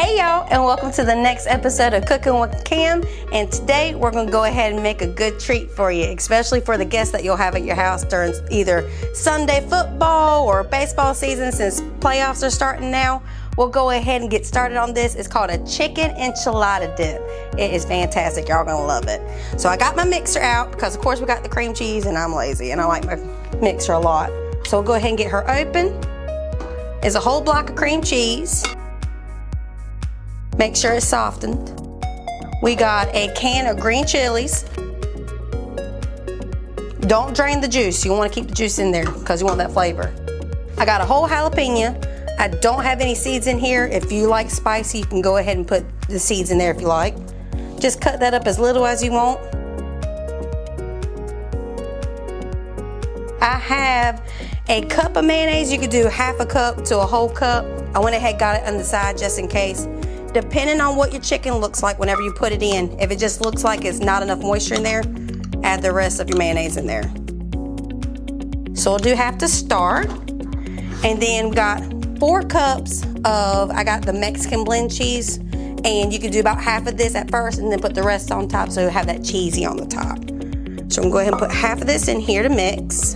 Hey y'all, and welcome to the next episode of Cooking with Cam. And today we're going to go ahead and make a good treat for you, especially for the guests that you'll have at your house during either Sunday football or baseball season. Since playoffs are starting now, we'll go ahead and get started on this. It's called a chicken enchilada dip. It is fantastic. Y'all gonna love it. So I got my mixer out because of course we got the cream cheese and I'm lazy and I like my mixer a lot. So we'll go ahead and get her open. It's a whole block of cream cheese. Make sure it's softened. We got a can of green chilies. Don't drain the juice. You want to keep the juice in there because you want that flavor. I got a whole jalapeno. I don't have any seeds in here. If you like spicy, you can go ahead and put the seeds in there if you like. Just cut that up as little as you want. I have a cup of mayonnaise. You could do half a cup to a whole cup. I went ahead and got it on the side just in case. Depending on what your chicken looks like whenever you put it in, if it just looks like it's not enough moisture in there, add the rest of your mayonnaise in there. So we'll do half to start. And then we got 4 cups of, I got the Mexican blend cheese, and you can do about half of this at first and then put the rest on top so you have that cheesy on the top. So I'm going to go ahead and put half of this in here to mix.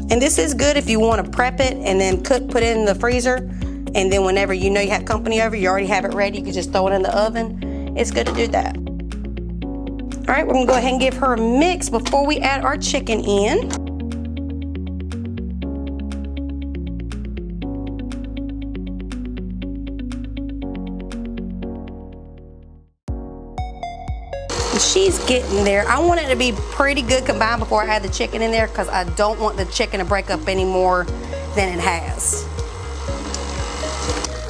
And this is good if you want to prep it and then put it in the freezer. And then whenever you know you have company over, you already have it ready, you can just throw it in the oven. It's good to do that. All right, we're gonna go ahead and give her a mix before we add our chicken in. She's getting there. I want it to be pretty good combined before I add the chicken in there because I don't want the chicken to break up any more than it has.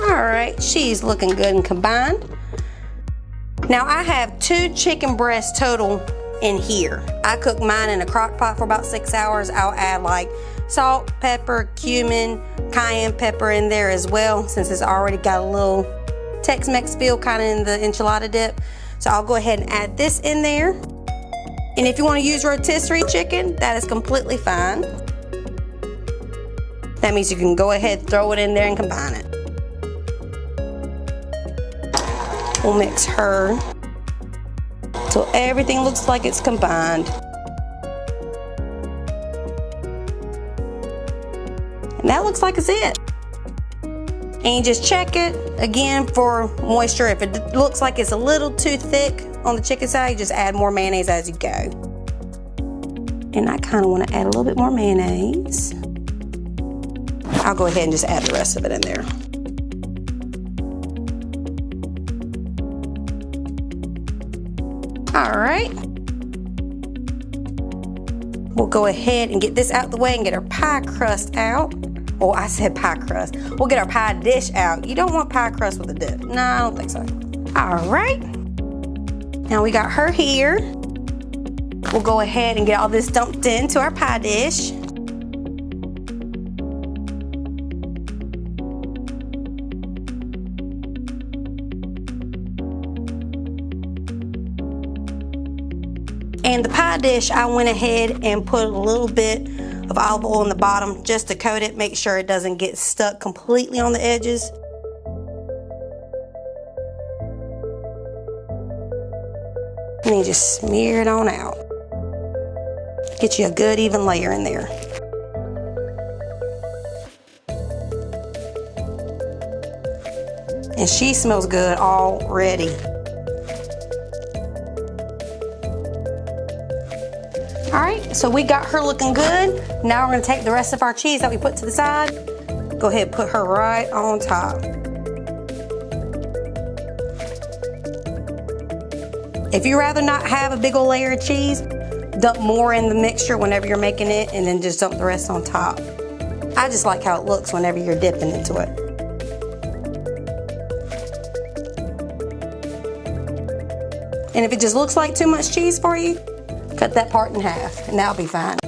All right, she's looking good and combined. Now I have 2 chicken breasts total in here. I cook mine in a crock pot for about 6 hours. I'll add like salt, pepper, cumin, cayenne pepper in there as well since it's already got a little Tex-Mex feel kind of in the enchilada dip. So I'll go ahead and add this in there. And if you want to use rotisserie chicken, that is completely fine. That means you can go ahead, throw it in there and combine it. We'll mix her till everything looks like it's combined. And that looks like it's it. And you just check it again for moisture. If it looks like it's a little too thick on the chicken side, you just add more mayonnaise as you go. And I kind of want to add a little bit more mayonnaise. I'll go ahead and just add the rest of it in there. All right. We'll go ahead and get this out the way and get our pie crust out. Oh, I said pie crust. We'll get our pie dish out. You don't want pie crust with a dip. No, I don't think so. All right. Now we got her here. We'll go ahead and get all this dumped into our pie dish. And the pie dish, I went ahead and put a little bit of olive oil on the bottom just to coat it, make sure it doesn't get stuck completely on the edges. And then you just smear it on out. Get you a good even layer in there. And she smells good already. All right, so we got her looking good. Now we're gonna take the rest of our cheese that we put to the side, go ahead and put her right on top. If you'd rather not have a big old layer of cheese, dump more in the mixture whenever you're making it and then just dump the rest on top. I just like how it looks whenever you're dipping into it. And if it just looks like too much cheese for you, cut that part in half and that'll be fine.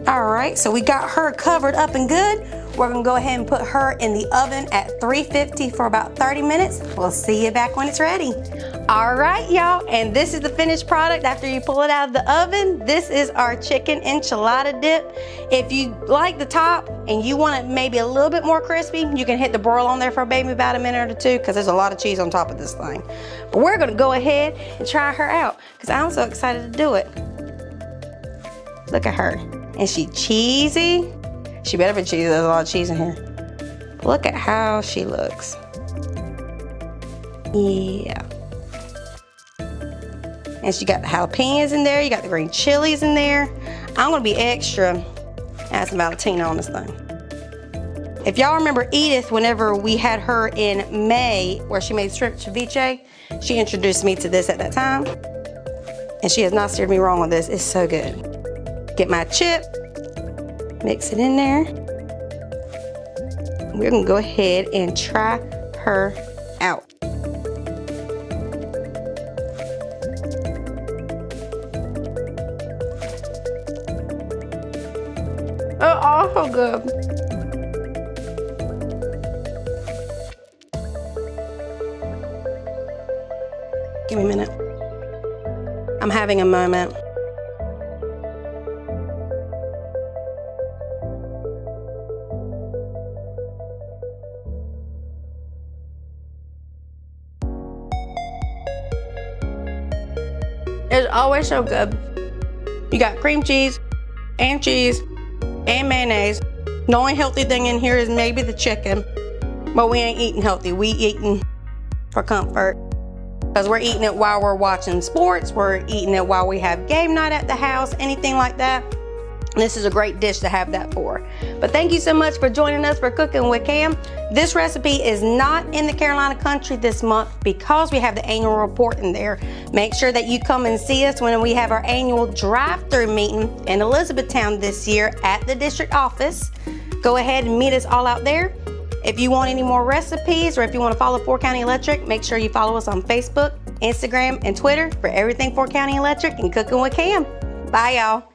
All right, so we got her covered up and good. We're gonna go ahead and put her in the oven at 350 for about 30 minutes. We'll see you back when it's ready. All right, y'all, and this is the finished product after you pull it out of the oven. This is our chicken enchilada dip. If you like the top and you want it maybe a little bit more crispy, you can hit the broil on there for maybe about a minute or two, because there's a lot of cheese on top of this thing. But we're gonna go ahead and try her out, because I'm so excited to do it. Look at her. And she cheesy. She better be cheesy, there's a lot of cheese in here. Look at how she looks. Yeah. And she got the jalapenos in there, you got the green chilies in there. I'm gonna be extra, add some Valentina on this thing. If y'all remember Edith, whenever we had her in May, where she made shrimp ceviche, she introduced me to this at that time. And she has not steered me wrong with this, it's so good. Get my chip, mix it in there. We're gonna go ahead and try her out. Oh, so good. Give me a minute. I'm having a moment. It's always so good. You got cream cheese and mayonnaise. The only healthy thing in here is maybe the chicken, but we ain't eating healthy. We eating for comfort, because we're eating it while we're watching sports. We're eating it while we have game night at the house, anything like that. This is a great dish to have that for. But thank you so much for joining us for Cooking with Cam. This recipe is not in the Carolina country this month because we have the annual report in there. Make sure that you come and see us when we have our annual drive-through meeting in Elizabethtown this year at the district office. Go ahead and meet us all out there. If you want any more recipes, or if you want to follow 4 County Electric, make sure you follow us on Facebook, Instagram, and Twitter for everything 4 County Electric and Cooking with Cam. Bye, y'all.